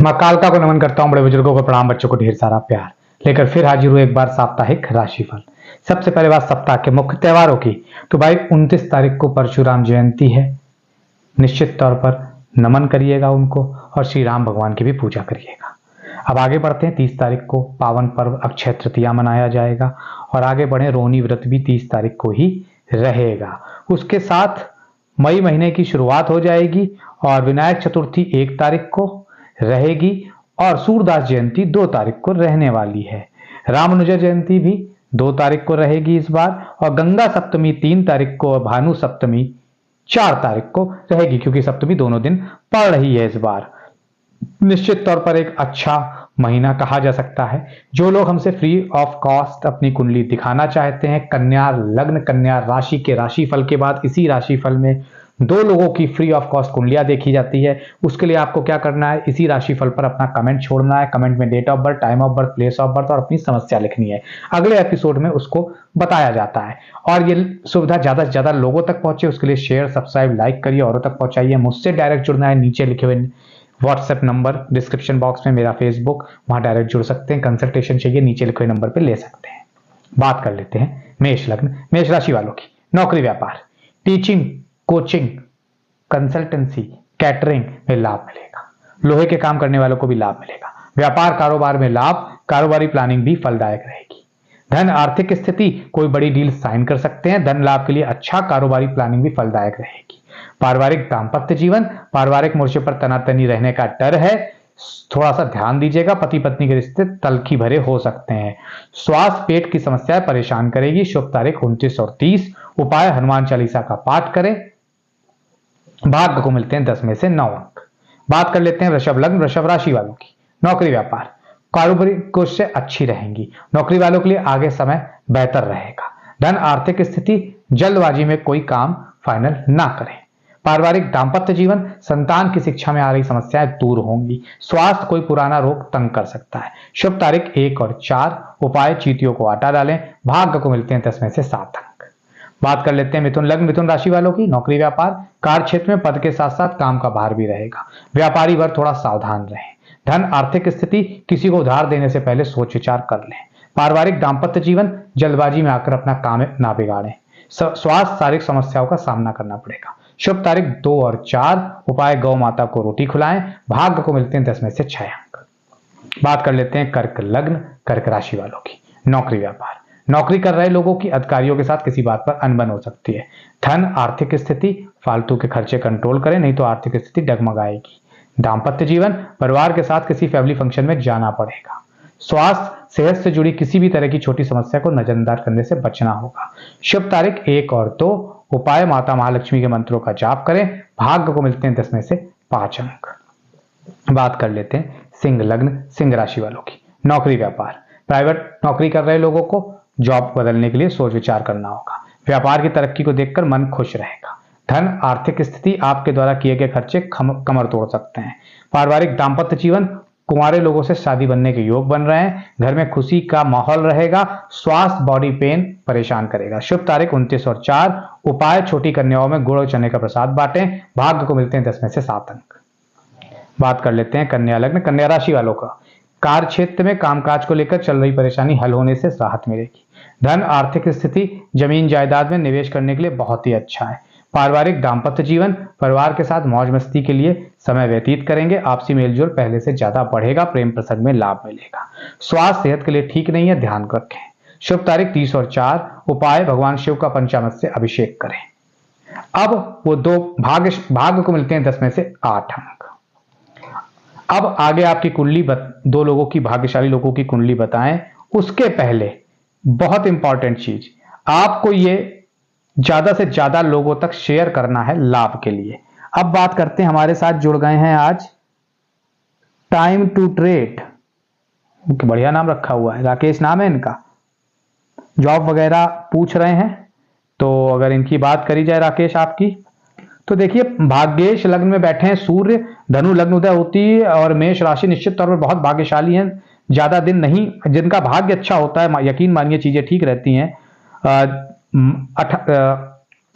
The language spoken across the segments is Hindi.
माँ कालका को नमन करता हूँ, बड़े बुजुर्गों को प्रणाम, बच्चों को ढेर सारा प्यार लेकर फिर हाजिर हुए एक बार साप्ताहिक राशिफल। सबसे पहले बात सप्ताह के मुख्य त्योहारों की, तो भाई 29 तारीख को परशुराम जयंती है। निश्चित तौर पर नमन करिएगा उनको और श्री राम भगवान की भी पूजा करिएगा। अब आगे बढ़ते हैं। 30 तारीख को पावन पर्व अक्षय तृतीया मनाया जाएगा और आगे बढ़े रोहिणी व्रत भी 30 तारीख को ही रहेगा। उसके साथ मई महीने की शुरुआत हो जाएगी और विनायक चतुर्थी 1 तारीख को रहेगी और सूरदास जयंती 2 तारीख को रहने वाली है। रामानुजा जयंती भी 2 तारीख को रहेगी इस बार, और गंगा सप्तमी 3 तारीख को और भानु सप्तमी 4 तारीख को रहेगी, क्योंकि सप्तमी दोनों दिन पड़ रही है इस बार। निश्चित तौर पर एक अच्छा महीना कहा जा सकता है। जो लोग हमसे फ्री ऑफ कॉस्ट अपनी कुंडली दिखाना चाहते हैं, कन्या लग्न कन्या राशि के राशिफल के बाद इसी राशिफल में 2 लोगों की फ्री ऑफ कॉस्ट कुंडलियां देखी जाती है। उसके लिए आपको क्या करना है, इसी राशिफल पर अपना कमेंट छोड़ना है। कमेंट में date of birth, time of birth, place of birth और अपनी समस्या लिखनी है। अगले एपिसोड में उसको बताया जाता है। और ये सुविधा ज्यादा से ज्यादा लोगों तक पहुंचे उसके लिए शेयर, सब्सक्राइब, लाइक करिए, औरों तक पहुंचाइए। मुझसे डायरेक्ट जुड़ना है, नीचे लिखे हुए व्हाट्सएप नंबर, डिस्क्रिप्शन बॉक्स में मेरा फेसबुक, वहां डायरेक्ट जुड़ सकते हैं। कंसल्टेशन चाहिए, नीचे लिखे हुए नंबर पे ले सकते हैं। बात कर लेते हैं मेष लग्न मेष राशि वालों की। नौकरी, व्यापार, टीचिंग, कोचिंग, कंसल्टेंसी, कैटरिंग में लाभ मिलेगा। लोहे के काम करने वालों को भी लाभ मिलेगा। व्यापार कारोबार में लाभ, कारोबारी प्लानिंग भी फलदायक रहेगी। धन आर्थिक स्थिति, कोई बड़ी डील साइन कर सकते हैं। धन लाभ के लिए अच्छा, कारोबारी प्लानिंग भी फलदायक रहेगी। पारिवारिक दाम्पत्य जीवन, पारिवारिक मोर्चे पर तनातनी रहने का डर है, थोड़ा सा ध्यान दीजिएगा। पति पत्नी के रिश्ते तल्खी भरे हो सकते हैं। स्वास्थ्य, पेट की समस्याएं परेशान करेगी। शुभ तारीख 29 और 30। उपाय, हनुमान चालीसा का पाठ करें। भाग्य को मिलते हैं 10 में से 9 अंक। बात कर लेते हैं वृषभ लग्न वृषभ राशि वालों की। नौकरी, व्यापार, कारोबारी कोशिशें अच्छी रहेंगी। नौकरी वालों के लिए आगे समय बेहतर रहेगा। धन आर्थिक स्थिति, जल्दबाजी में कोई काम फाइनल ना करें। पारिवारिक दाम्पत्य जीवन, संतान की शिक्षा में आ रही समस्याएं दूर होंगी। स्वास्थ्य, कोई पुराना रोग तंग कर सकता है। शुभ तारीख 1 और 4। उपाय, चींटियों को आटा डालें। भाग्य को मिलते हैं 10 में से 7 अंक। बात कर लेते हैं मिथुन लग्न मिथुन राशि वालों की। नौकरी, व्यापार, कार्य क्षेत्र में पद के साथ साथ काम का भार भी रहेगा। व्यापारी वर्ग थोड़ा सावधान रहें। धन आर्थिक स्थिति, किसी को उधार देने से पहले सोच विचार कर लें। पारिवारिक दाम्पत्य जीवन, जल्दबाजी में आकर अपना काम ना बिगाड़ें। स्वास्थ्य, शारीरिक समस्याओं का सामना करना पड़ेगा। शुभ तारीख 2 और 4। उपाय, गौ माता को रोटी खिलाएं। भाग्य को मिलते हैं 10 में से 6 अंक। बात कर लेते हैं कर्क लग्न कर्क राशि वालों की। नौकरी, व्यापार, नौकरी कर रहे लोगों की अधिकारियों के साथ किसी बात पर अनबन हो सकती है। धन आर्थिक स्थिति, फालतू के खर्चे कंट्रोल करें, नहीं तो आर्थिक स्थिति डगमगाएगी। दाम्पत्य जीवन, परिवार के साथ किसी फैमिली फंक्शन में जाना पड़ेगा। स्वास्थ्य, सेहत से जुड़ी किसी भी तरह की छोटी समस्या को नजरअंदाज करने से बचना होगा। शुभ तारीख 1 और 2। उपाय, माता महालक्ष्मी के मंत्रों का जाप करें। भाग्य को मिलते हैं 10 में से 5 अंक। बात कर लेते हैं सिंह लग्न सिंह राशि वालों की। नौकरी, व्यापार, प्राइवेट नौकरी कर रहे लोगों को जॉब बदलने के लिए सोच विचार करना होगा। व्यापार की तरक्की को देखकर मन खुश रहेगा। धन आर्थिक स्थिति, आपके द्वारा किए गए खर्चे कमर तोड़ सकते हैं। पारिवारिक दाम्पत्य जीवन, कुंवारे लोगों से शादी बनने के योग बन रहे हैं। घर में खुशी का माहौल रहेगा। स्वास्थ्य, बॉडी पेन परेशान करेगा। शुभ तारीख 29 और 4। उपाय, छोटी कन्याओं में गुड़ और चने का प्रसाद बांटें। भाग्य को मिलते हैं 10 में से 7 अंक। बात कर लेते हैं कन्या लग्न कन्या राशि वालों का। कार्य क्षेत्र में कामकाज को लेकर चल रही परेशानी हल होने से राहत मिलेगी। धन आर्थिक स्थिति, जमीन जायदाद में निवेश करने के लिए बहुत ही अच्छा है। पारिवारिक दाम्पत्य जीवन, परिवार के साथ मौज मस्ती के लिए समय व्यतीत करेंगे। आपसी मेलजोल पहले से ज्यादा बढ़ेगा। प्रेम प्रसंग में लाभ मिलेगा। स्वास्थ्य, सेहत के लिए ठीक नहीं है, ध्यान रखें। शुभ तारीख 30 और 4। उपाय, भगवान शिव का पंचामृत से अभिषेक करें। अब वो 2 भाग्य को मिलते हैं 10 में से 8 अंक। अब आगे आपकी कुंडली 2 लोगों की, भाग्यशाली लोगों की कुंडली बताएं। उसके पहले बहुत इंपॉर्टेंट चीज, आपको ये ज्यादा से ज्यादा लोगों तक शेयर करना है लाभ के लिए। अब बात करते हैं, हमारे साथ जुड़ गए हैं आज टाइम टू ट्रेड, बढ़िया नाम रखा हुआ है, राकेश नाम है इनका। जॉब वगैरह पूछ रहे हैं, तो अगर इनकी बात करी जाए राकेश आपकी, तो देखिए भाग्येश लग्न में बैठे हैं सूर्य, धनु लग्न उदय होती है और मेष राशि निश्चित तौर पर बहुत भाग्यशाली हैं। ज्यादा दिन नहीं, जिनका भाग्य अच्छा होता है, यकीन मानिए चीजें ठीक रहती हैं।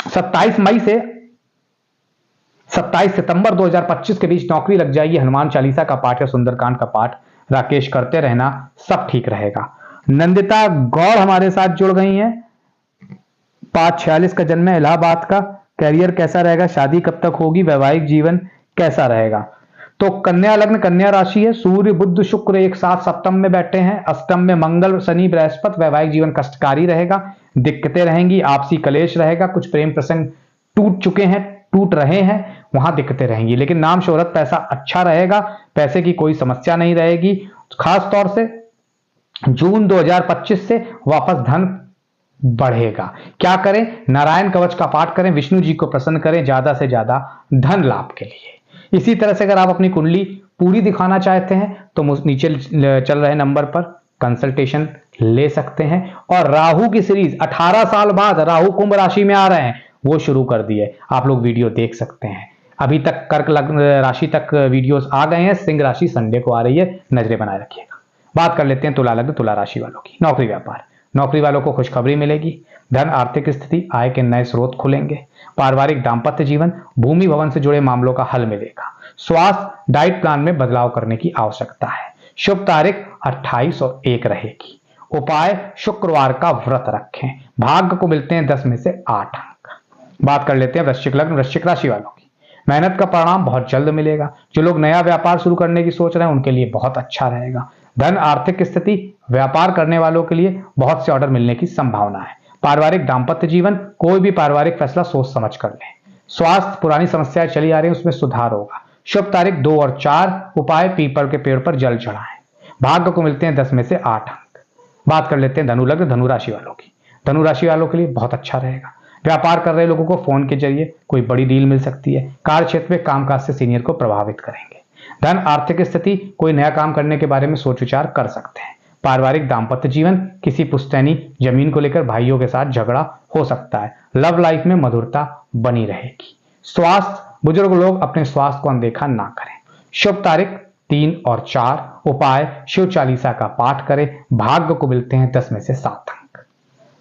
27 मई से 27 सितंबर 2025 के बीच नौकरी लग जाएगी। हनुमान चालीसा का पाठ या सुंदरकांड का पाठ राकेश करते रहना, सब ठीक रहेगा। नंदिता गौड़ हमारे साथ जुड़ गई हैं। 5/46 का जन्म है, इलाहाबाद का। करियर कैसा रहेगा, शादी कब तक होगी, वैवाहिक जीवन कैसा रहेगा। तो कन्या लग्न, कन्या राशि है। सूर्य बुध शुक्र एक साथ सप्तम में बैठे हैं, अष्टम में मंगल शनि बृहस्पति। वैवाहिक जीवन कष्टकारी रहेगा, दिक्कतें रहेंगी, आपसी कलेश रहेगा, कुछ प्रेम प्रसंग टूट चुके हैं, टूट रहे हैं, वहां दिक्कतें रहेंगी। लेकिन नाम शोहरत पैसा अच्छा रहेगा, पैसे की कोई समस्या नहीं रहेगी। खास तौर से जून 2025 से वापस धन बढ़ेगा। क्या करें, नारायण कवच का पाठ करें, विष्णु जी को प्रसन्न करें ज्यादा से ज्यादा धन लाभ के लिए। इसी तरह से अगर आप अपनी कुंडली पूरी दिखाना चाहते हैं तो नीचे चल रहे नंबर पर कंसल्टेशन ले सकते हैं। और राहु की सीरीज 18 साल बाद राहु कुंभ राशि में आ रहे हैं, वो शुरू कर दिए, आप लोग वीडियो देख सकते हैं। अभी तक कर्क राशि तक वीडियोस आ गए हैं, सिंह राशि संडे को आ रही है, नजरें बनाए रखिएगा। बात कर लेते हैं तुला लग्न तुला राशि वालों की। नौकरी व्यापार, नौकरी वालों को खुशखबरी मिलेगी। धन आर्थिक स्थिति, आय के नए स्रोत खुलेंगे। पारिवारिक दाम्पत्य जीवन, भूमि भवन से जुड़े मामलों का हल मिलेगा। स्वास्थ्य, डाइट प्लान में बदलाव करने की आवश्यकता है। शुभ तारीख 28 और 1 रहेगी। उपाय, शुक्रवार का व्रत रखें। भाग्य को मिलते हैं 10 में से 8 अंक। बात कर लेते हैं वृश्चिक लग्न वृश्चिक राशि वालों की। मेहनत का परिणाम बहुत जल्द मिलेगा। जो लोग नया व्यापार शुरू करने की सोच रहे हैं उनके लिए बहुत अच्छा रहेगा। धन आर्थिक स्थिति, व्यापार करने वालों के लिए बहुत से ऑर्डर मिलने की संभावना है। पारिवारिक दाम्पत्य जीवन, कोई भी पारिवारिक फैसला सोच समझ कर लें। स्वास्थ्य, पुरानी समस्याएं चली आ रही हैं, उसमें सुधार होगा। शुभ तारीख 2 और 4। उपाय, पीपल के पेड़ पर जल चढ़ाएं। भाग्य को मिलते हैं 10 में से 8 अंक। बात कर लेते हैं धनु लग्न धनु राशि वालों की। धनु राशि वालों के लिए बहुत अच्छा रहेगा। व्यापार कर रहे लोगों को फोन के जरिए कोई बड़ी डील मिल सकती है। कार्य क्षेत्र में कामकाज से सीनियर को प्रभावित करेंगे। धन आर्थिक स्थिति, कोई नया काम करने के बारे में सोच विचार कर सकते हैं। पारिवारिक दाम्पत्य जीवन, किसी पुश्तैनी जमीन को लेकर भाइयों के साथ झगड़ा हो सकता है। लव लाइफ में मधुरता बनी रहेगी। स्वास्थ्य, बुजुर्ग लोग अपने स्वास्थ्य को अनदेखा ना करें। शुभ तारीख 3 और 4। उपाय, शिव चालीसा का पाठ करें। भाग्य को मिलते हैं 10 में से 7 अंक।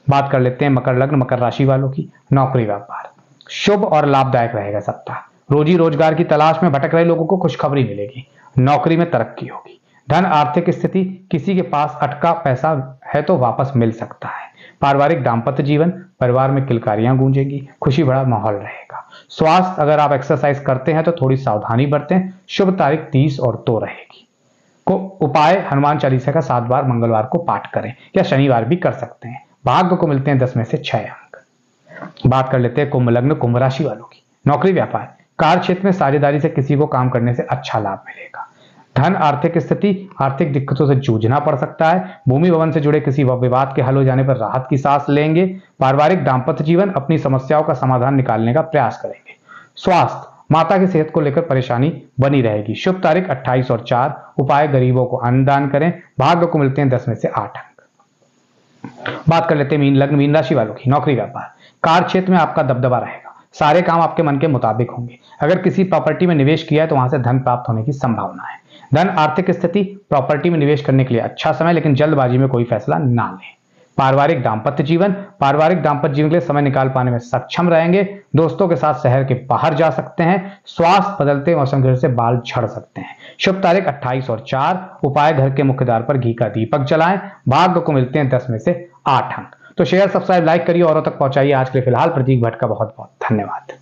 बात कर लेते हैं मकर लग्न मकर राशि वालों की। नौकरी व्यापार, शुभ और लाभदायक रहेगा सप्ताह। रोजी रोजगार की तलाश में भटक रहे लोगों को खुशखबरी मिलेगी। नौकरी में तरक्की होगी। धन आर्थिक स्थिति, किसी के पास अटका पैसा है तो वापस मिल सकता है। पारिवारिक दाम्पत्य जीवन, परिवार में किलकारियां गूंजेंगी, खुशी भरा माहौल रहेगा। स्वास्थ्य, अगर आप एक्सरसाइज करते हैं तो थोड़ी सावधानी बरतें। शुभ तारीख 30 और 2 रहेगी। को उपाय, हनुमान चालीसा का 7 बार मंगलवार को पाठ करें या शनिवार भी कर सकते हैं। भाग्य को मिलते हैं 10 में से 6 अंक। बात कर लेते हैं कुंभ लग्न कुंभ राशि वालों की। नौकरी व्यापार, कार्य क्षेत्र में साझेदारी से किसी को काम करने से अच्छा लाभ मिलेगा। धन आर्थिक स्थिति, आर्थिक दिक्कतों से जूझना पड़ सकता है। भूमि भवन से जुड़े किसी विवाद के हल हो जाने पर राहत की सांस लेंगे। पारिवारिक दाम्पत्य जीवन, अपनी समस्याओं का समाधान निकालने का प्रयास करेंगे। स्वास्थ्य, माता की सेहत को लेकर परेशानी बनी रहेगी। शुभ तारीख 28 और 4। उपाय, गरीबों को अन्न दान करें। भाग्य को मिलते हैं 10 में से 8 अंक। बात कर लेते हैं मीन लग्न मीन राशि वालों की। नौकरी व्यापार, कार्य क्षेत्र में आपका दबदबा रहेगा। सारे काम आपके मन के मुताबिक होंगे। अगर किसी प्रॉपर्टी में निवेश किया है तो वहां से धन प्राप्त होने की संभावना है। धन आर्थिक स्थिति, प्रॉपर्टी में निवेश करने के लिए अच्छा समय, लेकिन जल्दबाजी में कोई फैसला ना लें। पारिवारिक दाम्पत्य जीवन, पारिवारिक दाम्पत्य जीवन के लिए समय निकाल पाने में सक्षम रहेंगे। दोस्तों के साथ शहर के बाहर जा सकते हैं। स्वास्थ्य, बदलते मौसम की वजह से बाल झड़ सकते हैं। शुभ तारीख 28 और 4। उपाय, घर के मुख्य द्वार पर घी का दीपक जलाएं। भाग्य को मिलते हैं 10 में से 8 अंक। तो शेयर सब्सक्राइब लाइक करिए, औरों तक पहुंचाइए। आज के लिए फिलहाल प्रतीक भट्ट का बहुत बहुत धन्यवाद।